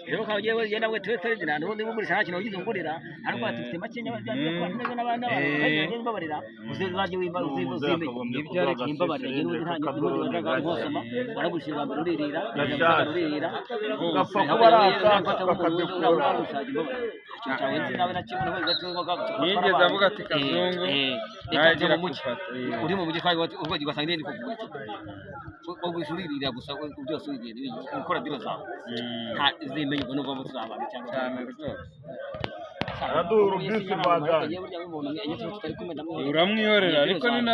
rero kagiye bagenda bwe twe dina n'ubundi muri sana kino gize ngurira ariko atufite makenya bajyanye ko neza n'abana bagende babarira uzibaje wimba uzime ibyo ari kimbabarira rero ubundi nta n'ubundi bazaga nkosoma baragushira baruririra baruririra gapfa kubaraka bakadukura cyawe nzi nawe nakibona ko gatwe yigeze avuga ati kazungu nagira gufata uri mu mujyi kwa ubwo gigasanga ndi kuvuga ugusuririra gusa byose ugiye gukora diro zawe nta zimenye ngo nuva mutuzabana cyane rwose araduru byinshi bagana uramwihorera ariko ni na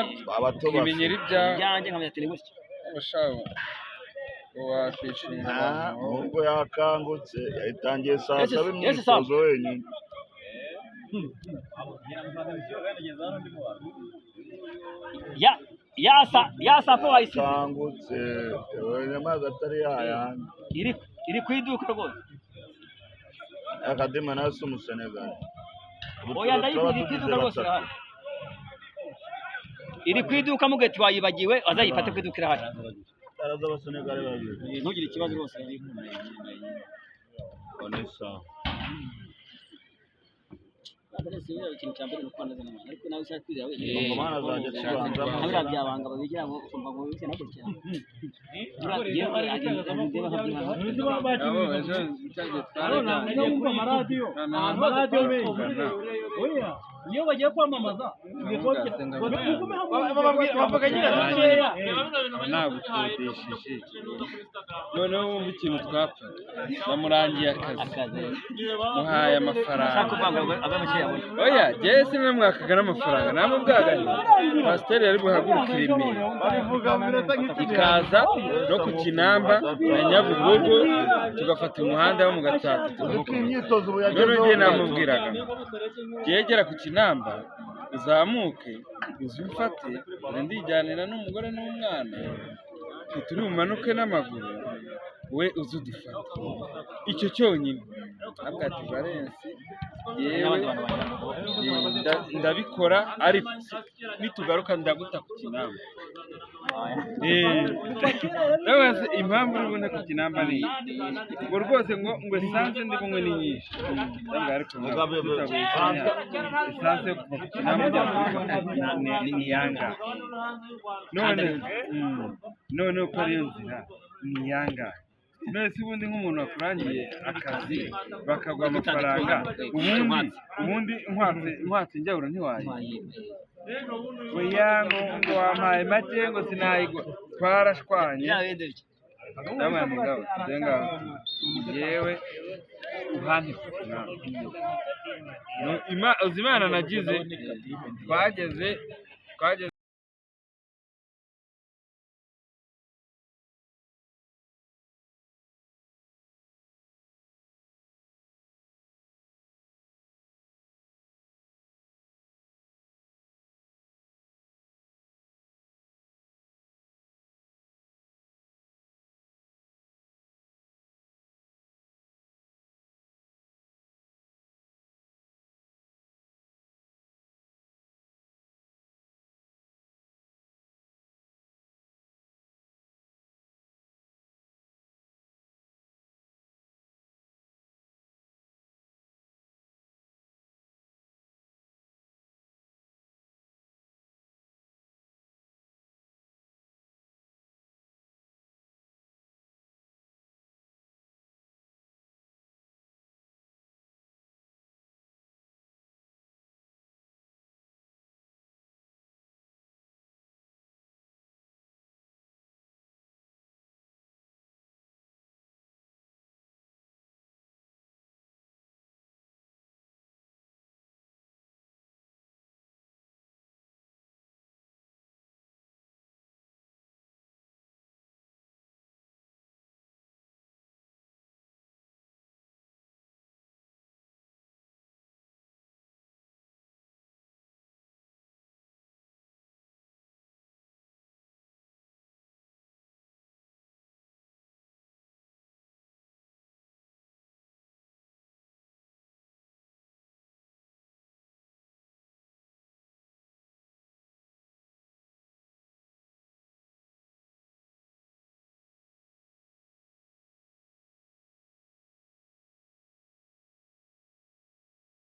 ibimenyeri byanjye nkamya tele gutya bashaho washishimira ubwo yakangutse yatangiye saa 7 n'umusozo wenyine yasa ko wayisize kangutse amazi atari yayandi iri kwiduka rwose akadema naso mu Senegal oya ndayibiri kwiduka rwose hano iri kwiduka mugeti wayibagiwe azayifate kwidukira hano taraza aba Senegal babiri ntugire ikibazo rwose onesa ikintu cya mbere nuko neza n'amahanga ariko nawe ushaka kwirira wenyine ngo mana zaje tubanza abira byabanga babigira ngo kumva ngo bise nagutya uragiye agenda ndeba habyina amaradiyo oya niyo bagiye kwamamaza bavuga nyine dukeya nagutotesheje noneho wumva ikintu twapfa bamurangiye akazi muhaye amafaranga oya jyewe simwe mwakaga n'amafaranga namubwaganye pasiteri yari buhagurukira imbere ikaza no ku Kinamba na Nyabugogo tugafata umuhanda wo mu Gatsata none njye namubwiraga jyegera ku Kinamba uzamuke uzumfate ndijyanira n'umugore n'umwana turi bumanuke n'amaguru we uzudufata icyo cyonyine ntabwo ati Valence yewe ndabikora ariko nitugaruka ndaguta ku Kinamba nawe impamvu uri bune ku Kinamba ni ngo rwose ngo esanse ndi bumwe ni nyinshi ndanga ariko esanse ku Kinamba ni yanga none uko ariyo nzira ni yanga none se ubundi nk'umuntu wakurangiye akazi bakagwa amafaranga ubundi nkwatse njyawura ntiwaye oya ngo wampaye make ngo sinayigwa twarashwanye ndamwe mugabo ndenga yewe uhandi Imana nagize twageze